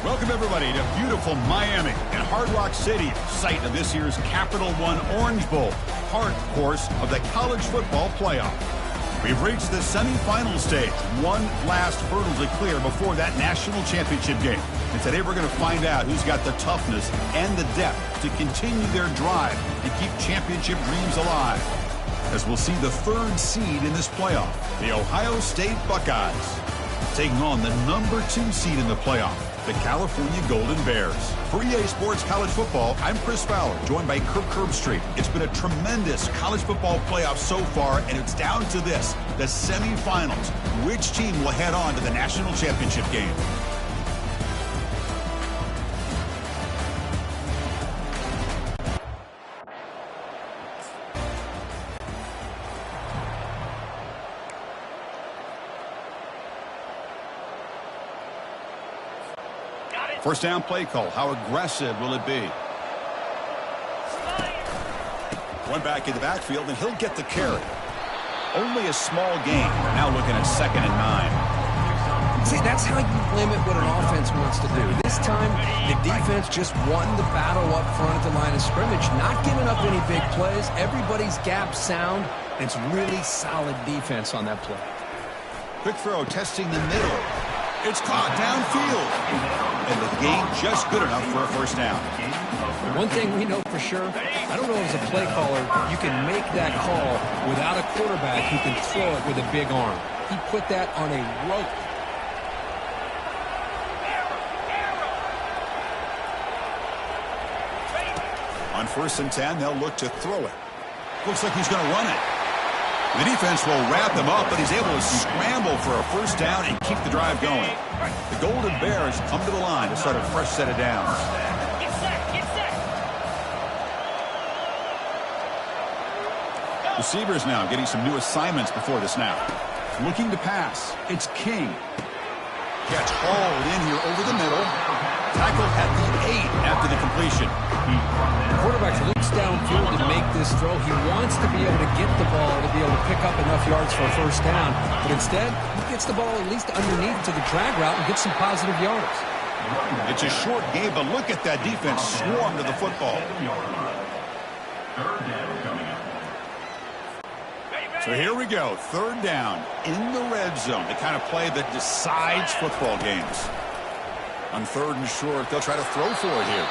Welcome, everybody, to beautiful Miami and Hard Rock Stadium, site of this year's Capital One Orange Bowl, part, of course, of the college football playoff. We've reached the semifinal stage, one last hurdle to clear before that national championship game. And today we're going to find out who's got the toughness and the depth to continue their drive and keep championship dreams alive. As we'll see the third seed in this playoff, the Ohio State Buckeyes, taking on the number 2 seed in the playoff, the California Golden Bears. For EA Sports College Football, I'm Chris Fowler, joined by Kirk Herbstreit. It's been a tremendous college football playoff so far, and it's down to this, the semifinals. Which team will head on to the national championship game? First down play call. How aggressive will it be? One back in the backfield, and he'll get the carry. Only a small gain. Now looking at 2nd and 9. See, that's how you limit what an offense wants to do. This time, the defense just won the battle up front at the line of scrimmage, not giving up any big plays. Everybody's gap sound. It's really solid defense on that play. Quick throw, testing the middle. It's caught downfield. And the gain just good enough for a first down. One thing we know for sure, I don't know as a play caller, you can make that call without a quarterback who can throw it with a big arm. He put that on a rope. On 1st and 10, they'll look to throw it. Looks like he's going to run it. The defense will wrap him up, but he's able to scramble for a first down and keep the drive going. The Golden Bears come to the line to start a fresh set of downs. Receivers now getting some new assignments before the snap. Looking to pass. It's King. Catch hauled in here over the middle. Tackle at the 8 after the completion. The quarterback looks downfield to make this throw. He wants to be able to get the ball to be able to pick up enough yards for a first down. But instead, he gets the ball at least underneath to the drag route and gets some positive yards. It's a short game, but look at that defense swarm to the football. So here we go, 3rd down in the red zone, the kind of play that decides football games. On 3rd and short, they'll try to throw for it here.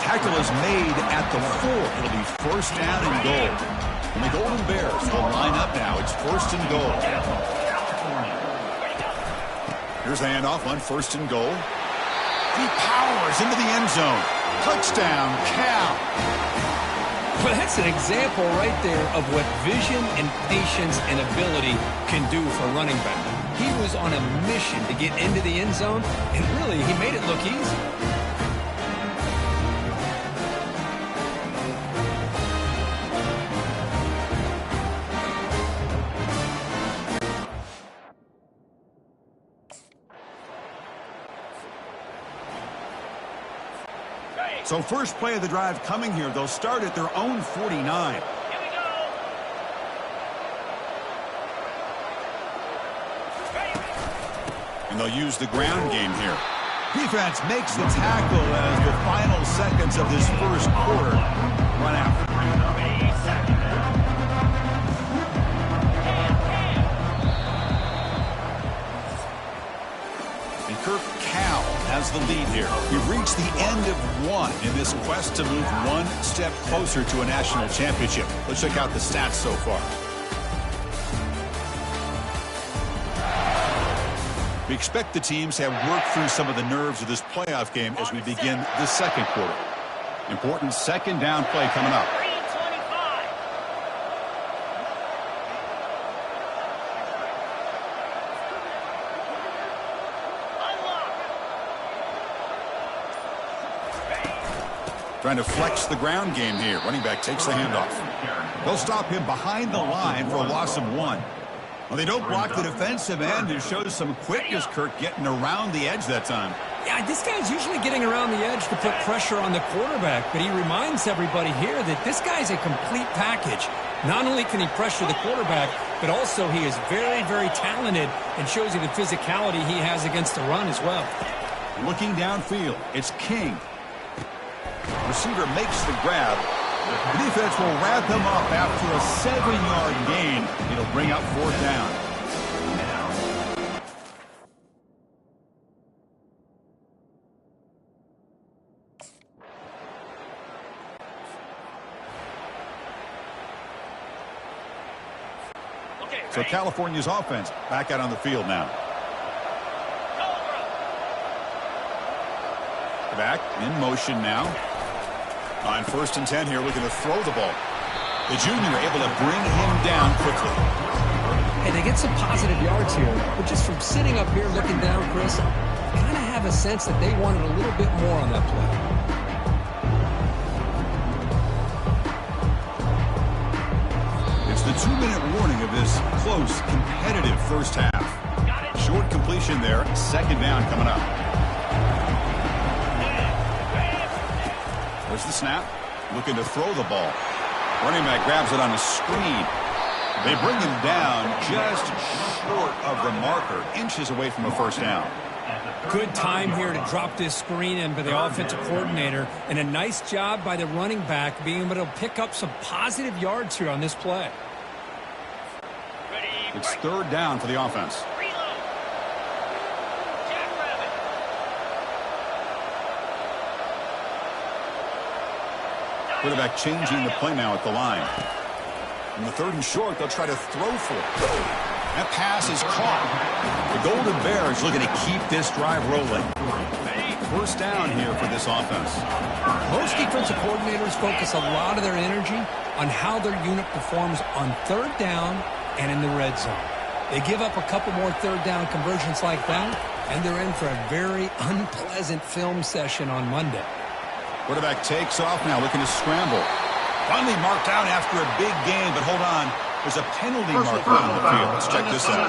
Tackle is made at the 4. It'll be first down and goal. And the Golden Bears will line up now. It's 1st and goal. Here's the handoff on 1st and goal. He powers into the end zone. Touchdown, Cal. Well, that's an example right there of what vision and patience and ability can do for a running back. He was on a mission to get into the end zone, and really, he made it look easy. So first play of the drive coming here. They'll start at their own 49. And they'll use the ground game here. Defense makes the tackle as the final seconds of this first quarter run out. And Kirk Cal has the lead here. We've reached the end of one in this quest to move one step closer to a national championship. Let's check out the stats so far. We expect the teams have worked through some of the nerves of this playoff game as we begin the second quarter. Important 2nd down play coming up. Trying to flex the ground game here. Running back takes the handoff. They'll stop him behind the line for a loss of 1. Well, they don't block the defensive end. It shows some quickness, Kirk, getting around the edge that time. Yeah, this guy's usually getting around the edge to put pressure on the quarterback, but he reminds everybody here that this guy's a complete package. Not only can he pressure the quarterback, but also he is very, very talented and shows you the physicality he has against the run as well. Looking downfield, it's King. Receiver makes the grab. The defense will wrap him up after a 7-yard gain. It'll bring up 4th down. So California's offense back out on the field now. Back in motion now. On 1st and 10 here, looking to throw the ball. The junior able to bring him down quickly. Hey, they get some positive yards here, but just from sitting up here looking down, Chris, I kind of have a sense that they wanted a little bit more on that play. It's the 2-minute warning of this close, competitive first half. Short completion there, 2nd down coming up. There's the snap, looking to throw the ball. Running back grabs it on a screen. They bring him down just short of the marker, inches away from a 1st down. Good time here to drop this screen in by the offensive coordinator, and a nice job by the running back being able to pick up some positive yards here on this play. It's 3rd down for the offense. Quarterback changing the play now at the line. In the 3rd and short, they'll try to throw for it. That pass is caught. The Golden Bears looking to keep this drive rolling. 1st down here for this offense. Most defensive coordinators focus a lot of their energy on how their unit performs on 3rd down and in the red zone. They give up a couple more 3rd down conversions like that, and they're in for a very unpleasant film session on Monday. Quarterback takes off now, looking to scramble. Finally marked out after a big gain, but hold on. There's a penalty marker on the field. Let's check this out.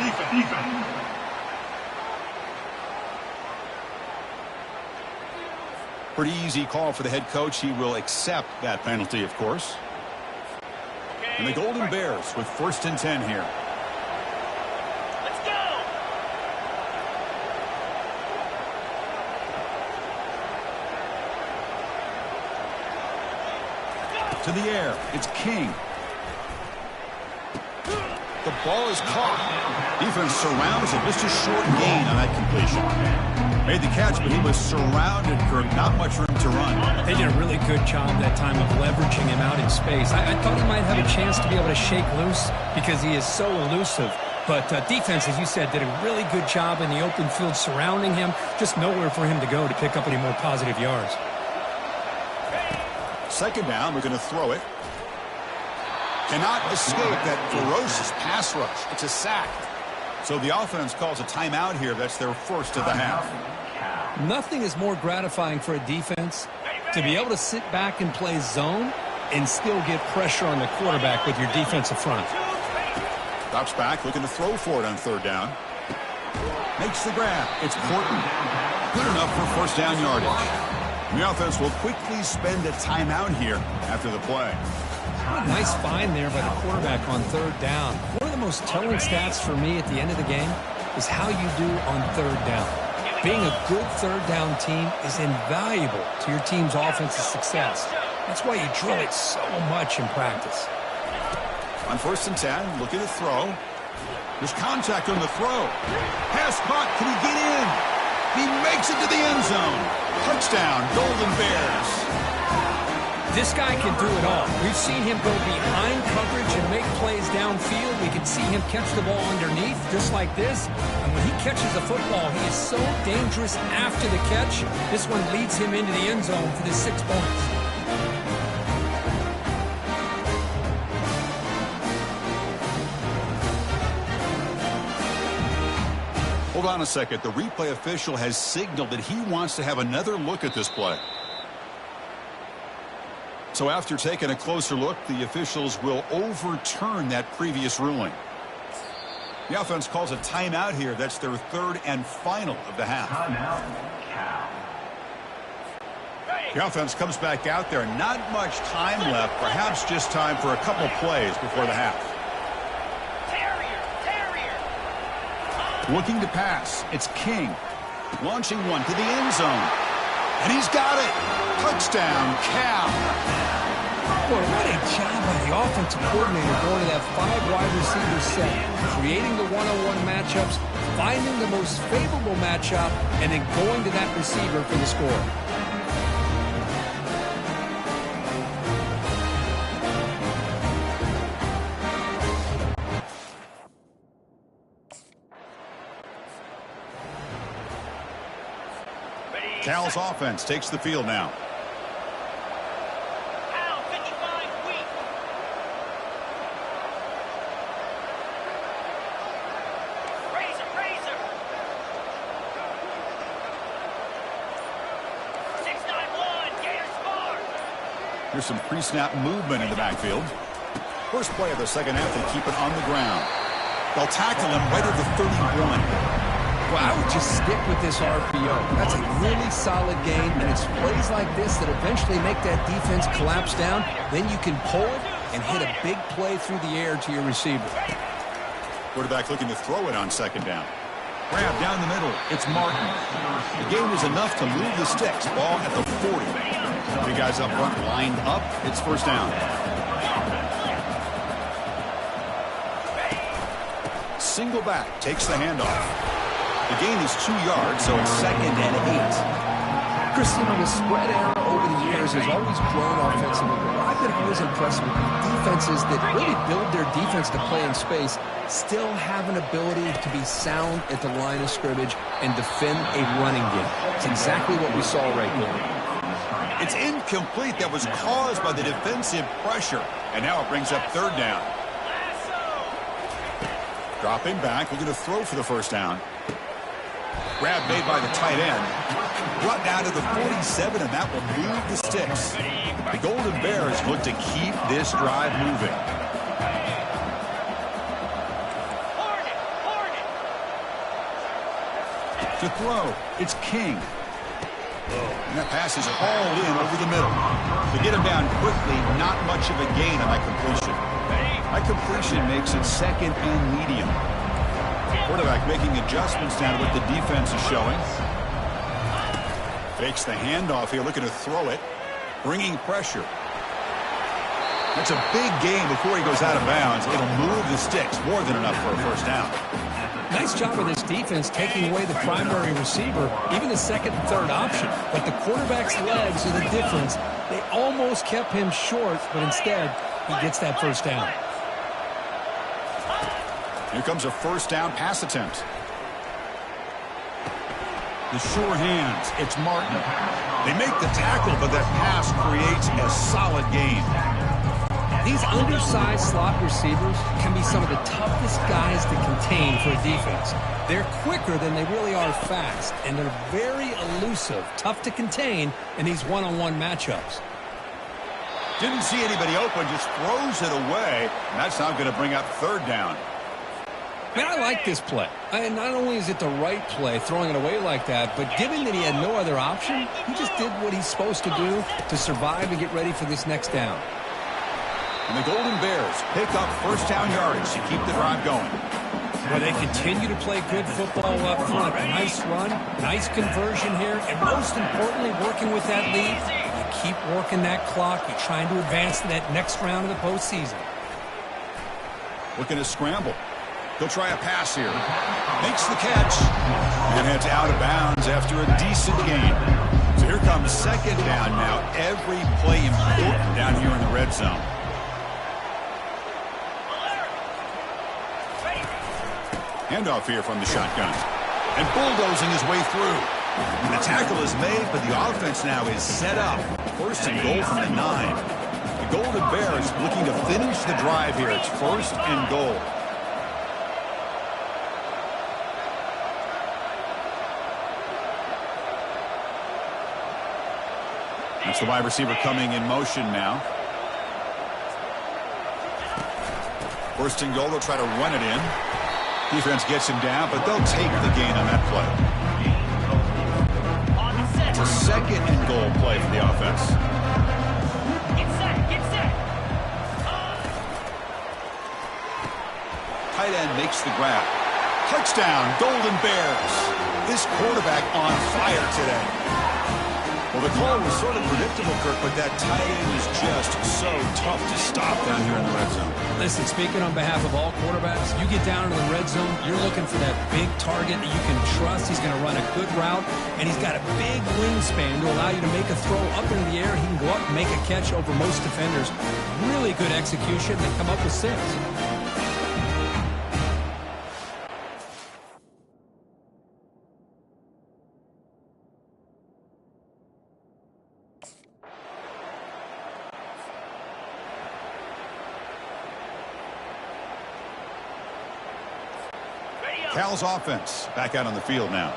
Defense. Pretty easy call for the head coach. He will accept that penalty, of course. And the Golden Bears with 1st and 10 here. To the air, it's King. The ball is caught. Defense surrounds him. Just a short gain on that completion. Made the catch, but he was surrounded, Kirk. Not much room to run. They did a really good job that time of leveraging him out in space. I thought he might have a chance to be able to shake loose because he is so elusive. But defense, as you said, did a really good job in the open field surrounding him. Just nowhere for him to go to pick up any more positive yards. 2nd down, we're going to throw it. Cannot escape that ferocious pass rush. It's a sack. So the offense calls a timeout here. That's their 1st of the half. Nothing is more gratifying for a defense to be able to sit back and play zone and still get pressure on the quarterback with your defensive front. Drops back, looking to throw for it on 3rd down. Makes the grab. It's Porton. Good enough for 1st down yardage. The offense will quickly spend a timeout here after the play. What a nice find there by the quarterback on 3rd down. One of the most telling stats for me at the end of the game is how you do on 3rd down. Being a good 3rd down team is invaluable to your team's offensive success. That's why you drill it so much in practice. On 1st and 10, looking to throw. There's contact on the throw. Pass caught. Can he get in? He makes it to the end zone. Touchdown, Golden Bears. This guy can do it all. We've seen him go behind coverage and make plays downfield. We can see him catch the ball underneath just like this. And when he catches the football, he is so dangerous after the catch. This one leads him into the end zone for the 6 points. Hold on a second. The replay official has signaled that he wants to have another look at this play. So after taking a closer look, the officials will overturn that previous ruling. The offense calls a timeout here. That's their 3rd and final of the half. The offense comes back out there. Not much time left. Perhaps just time for a couple plays before the half. Looking to pass. It's King. Launching one to the end zone. And he's got it. Touchdown, Cal. Boy, what a job by the offensive coordinator going to that 5 wide receiver set, creating the one-on-one matchups, finding the most favorable matchup, and then going to that receiver for the score. Cal's offense takes the field now. Here's some pre-snap movement in the backfield. First play of the second half, they keep it on the ground. They'll tackle him right at the 31. Well, I would just stick with this RPO. That's a really solid game, and it's plays like this that eventually make that defense collapse down. Then you can pull it and hit a big play through the air to your receiver. Quarterback looking to throw it on second down. Grab down the middle. It's Martin. The gain was enough to move the sticks. Ball at the 40. Three guys up front lined up. It's first down. Single back takes the handoff. The gain is 2 yards, so it's 2nd and 8. Christian, the spread era over the years has always grown offensively. I've been always impressed with defenses that really build their defense to play in space, still have an ability to be sound at the line of scrimmage and defend a running game. It's exactly what we saw right there. It's incomplete. That was caused by the defensive pressure. And now it brings up third down. Dropping back, looking to throw for the first down. Grab made by the tight end. Brought down to the 47, and that will move the sticks. The Golden Bears look to keep this drive moving. To throw, it's King. And that pass is hauled in over the middle. To get him down quickly, not much of a gain on that completion. That completion makes it 2nd and medium. Quarterback making adjustments down to what the defense is showing. Fakes the handoff here, looking to throw it. Bringing pressure. That's a big gain before he goes out of bounds. It'll move the sticks, more than enough for a first down. Nice job of this defense taking away the primary receiver, even the second and third option. But the quarterback's legs are the difference. They almost kept him short, but instead, he gets that first down. Here comes a first down pass attempt. The sure hands, it's Martin. They make the tackle, but that pass creates a solid gain. These undersized slot receivers can be some of the toughest guys to contain for a defense. They're quicker than they really are fast, and they're very elusive, tough to contain in these one-on-one matchups. Didn't see anybody open, just throws it away, and that's now going to bring up third down. Man, I like this play. And not only is it the right play, throwing it away like that, but given that he had no other option, he just did what he's supposed to do to survive and get ready for this next down. And the Golden Bears pick up first down yardage to keep the drive going. Well, they continue to play good football up front. A nice run, nice conversion here, and most importantly, working with that lead. You keep working that clock. You're trying to advance to that next round of the postseason. Looking to scramble. He'll try a pass here. Makes the catch. And heads out of bounds after a decent gain. So here comes second down now. Every play important down here in the red zone. Handoff here from the shotgun. And bulldozing his way through. And the tackle is made, but the offense now is set up. First and goal from the 9. The Golden Bears looking to finish the drive here. It's first and goal. That's the wide receiver coming in motion now. First and goal, they'll try to run it in. Defense gets him down, but they'll take the gain on that play. It's a second and goal play for the offense. Get set. Tight end makes the grab. Touchdown, Golden Bears. This quarterback on fire today. Well, the call was sort of predictable, Kirk, but that tight end is just so tough to stop down here in the red zone. Listen, speaking on behalf of all quarterbacks, you get down into the red zone, you're looking for that big target that you can trust. He's going to run a good route, and he's got a big wingspan to allow you to make a throw up into the air. He can go up and make a catch over most defenders. Really good execution. They come up with 6. Cal's offense back out on the field now.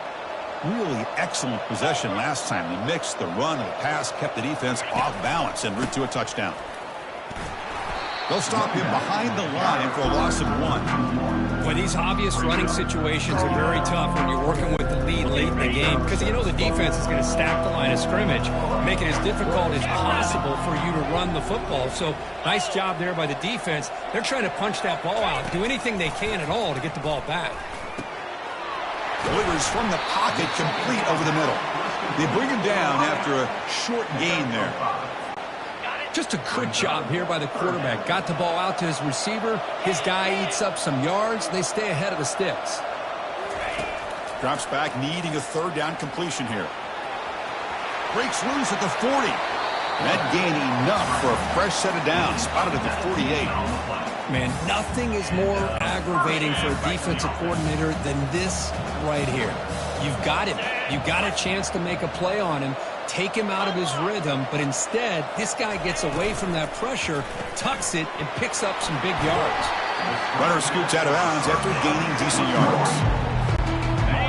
Really excellent possession last time. They mixed the run and the pass, kept the defense off balance en route to a touchdown. They'll stop him behind the line for a loss of 1. Well, these obvious running situations are very tough when you're working with the lead late in the game because you know the defense is going to stack the line of scrimmage, make it as difficult as possible for you to run the football. So nice job there by the defense. They're trying to punch that ball out, do anything they can at all to get the ball back. Delivers from the pocket, complete over the middle. They bring him down after a short gain there. Just a good job here by the quarterback. Got the ball out to his receiver. His guy eats up some yards. They stay ahead of the sticks. Drops back, needing a third down completion here. Breaks loose at the 40. That gain enough for a fresh set of downs. Spotted at the 48. Man, nothing is more aggravating for a defensive coordinator than this right here. You've got him. You've got a chance to make a play on him, take him out of his rhythm, but instead, this guy gets away from that pressure, tucks it, and picks up some big yards. Runner scoots out of bounds after gaining decent yards.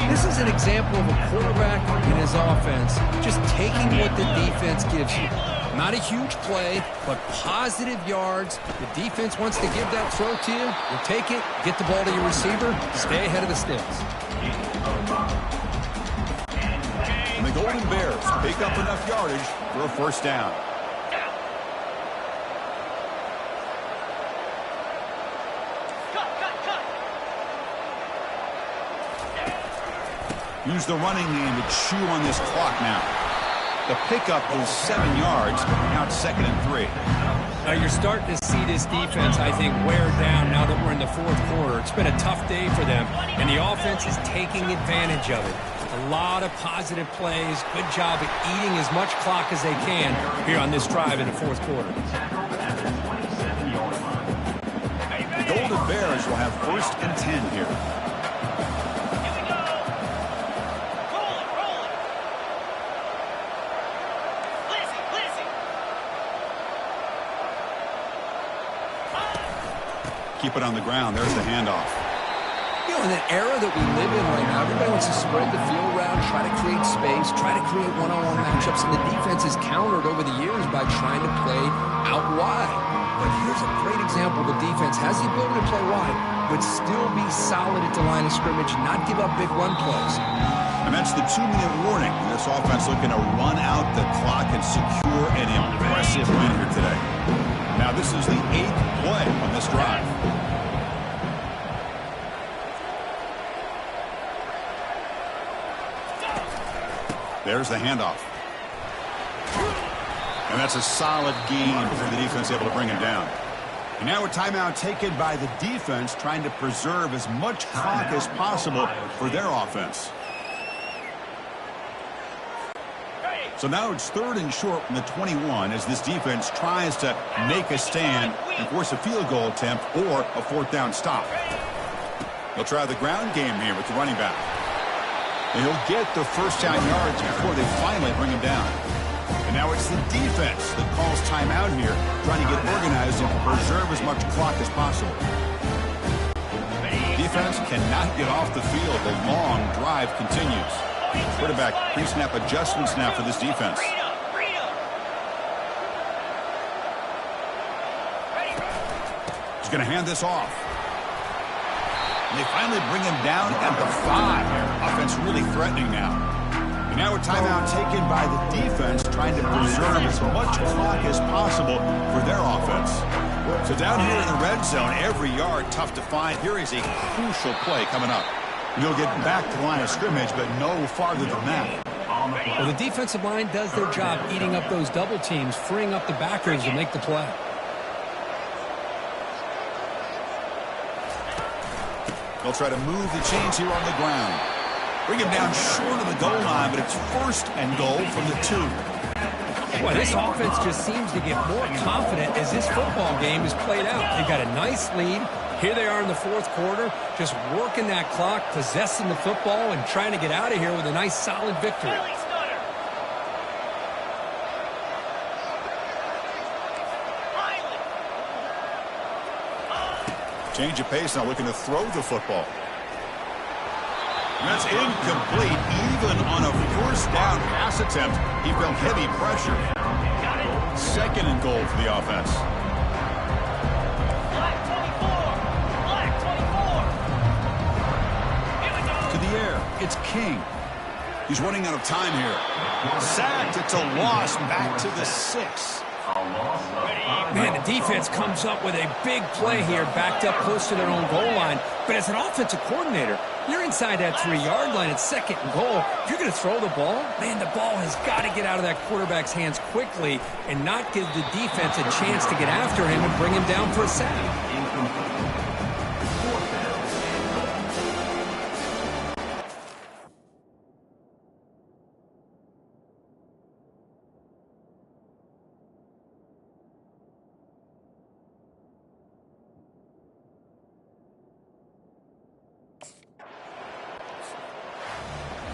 This is an example of a quarterback in his offense just taking what the defense gives you. Not a huge play, but positive yards. The defense wants to give that throw to you. You take it, get the ball to your receiver, stay ahead of the sticks. And the Golden Bears pick up enough yardage for a first down. Use the running game to chew on this clock now. The pickup is 7 yards. Now it's 2nd and 3. Now you're starting to see this defense, I think, wear down now that we're in the 4th quarter. It's been a tough day for them, and the offense is taking advantage of it. A lot of positive plays. Good job at eating as much clock as they can here on this drive in the 4th quarter. The Golden Bears will have 1st and 10 here. Keep it on the ground. There's the handoff. You know, in the era that we live in right now, everybody wants to spread the field around, try to create space, try to create one-on-one matchups, and the defense is countered over the years by trying to play out wide. But here's a great example. The defense has the ability to play wide, but still be solid at the line of scrimmage, not give up big run plays. And that's the 2-minute warning. This offense looking to run out the clock and secure an impressive win here today. Now this is the 8th play on this drive. There's the handoff. And that's a solid gain for the defense able to bring him down. And now a timeout taken by the defense trying to preserve as much clock as possible for their offense. So now it's 3rd and short from the 21 as this defense tries to make a stand and force a field goal attempt or a 4th down stop. They'll try the ground game here with the running back. And he'll get the first down yards before they finally bring him down. And now it's the defense that calls timeout here, trying to get organized and preserve as much clock as possible. Defense cannot get off the field. The long drive continues. Quarterback pre-snap adjustments now for this defense. He's going to hand this off. And they finally bring him down at the 5. Offense really threatening now. And now a timeout taken by the defense trying to preserve as much clock as possible for their offense. So down here in the red zone, every yard tough to find. Here is a crucial play coming up. You'll get back to the line of scrimmage, but no farther than that. Well, the defensive line does their job eating up those double teams, freeing up the backers to make the play. They'll try to move the chains here on the ground. Bring him down short of the goal line, but it's 1st and goal from the 2. Boy, this offense just seems to get more confident as this football game is played out. They've got a nice lead. Here they are in the 4th quarter, just working that clock, possessing the football, and trying to get out of here with a nice, solid victory. Change of pace now, looking to throw the football. That's incomplete. Even on a 1st down pass attempt, he felt heavy pressure. 2nd and goal for the offense. Black 24. Black 24. Here we go. To the air, it's King. He's running out of time here. Sacked, it's a loss, back to the 6. Man, the defense comes up with a big play here, backed up close to their own goal line. But as an offensive coordinator, you're inside that 3-yard line at 2nd and goal. If you're going to throw the ball, man, the ball has got to get out of that quarterback's hands quickly and not give the defense a chance to get after him and bring him down for a sack.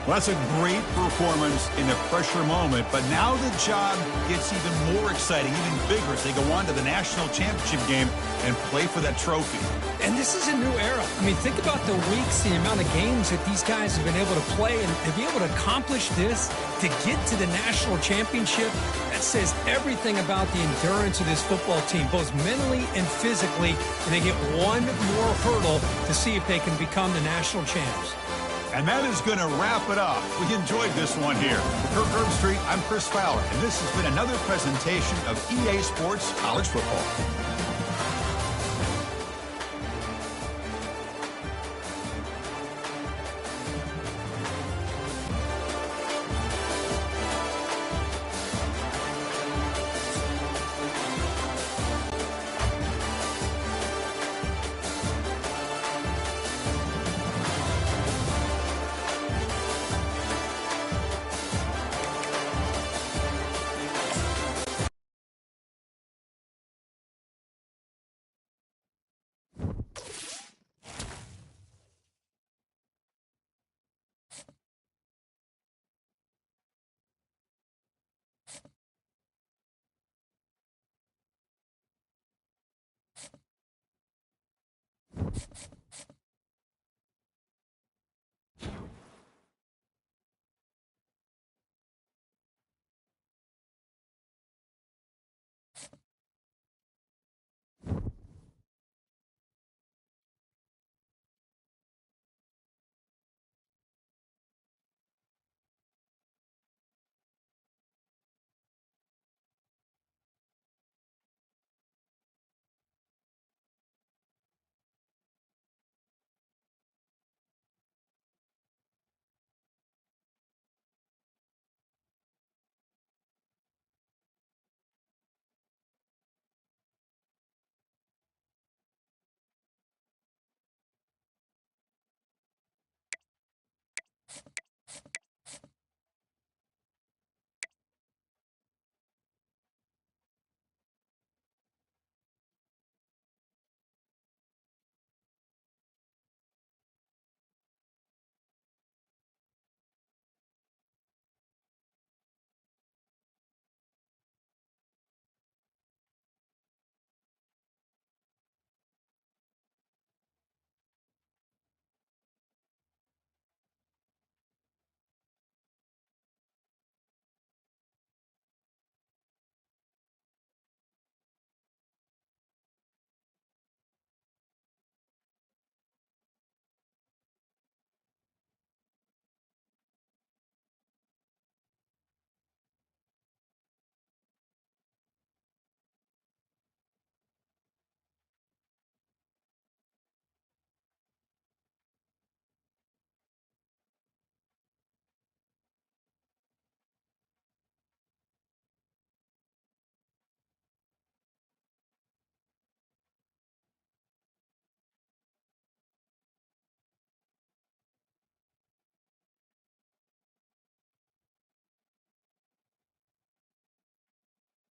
Well, that's a great performance in a pressure moment, but now the job gets even more exciting, even bigger as they go on to the national championship game and play for that trophy. And this is a new era. I mean, think about the weeks, the amount of games that these guys have been able to play, and to be able to accomplish this, to get to the national championship, that says everything about the endurance of this football team, both mentally and physically, and they get one more hurdle to see if they can become the national champs. And that is going to wrap it up. We enjoyed this one here. For Kirk Herbstreit, I'm Chris Fowler, and this has been another presentation of EA Sports College Football.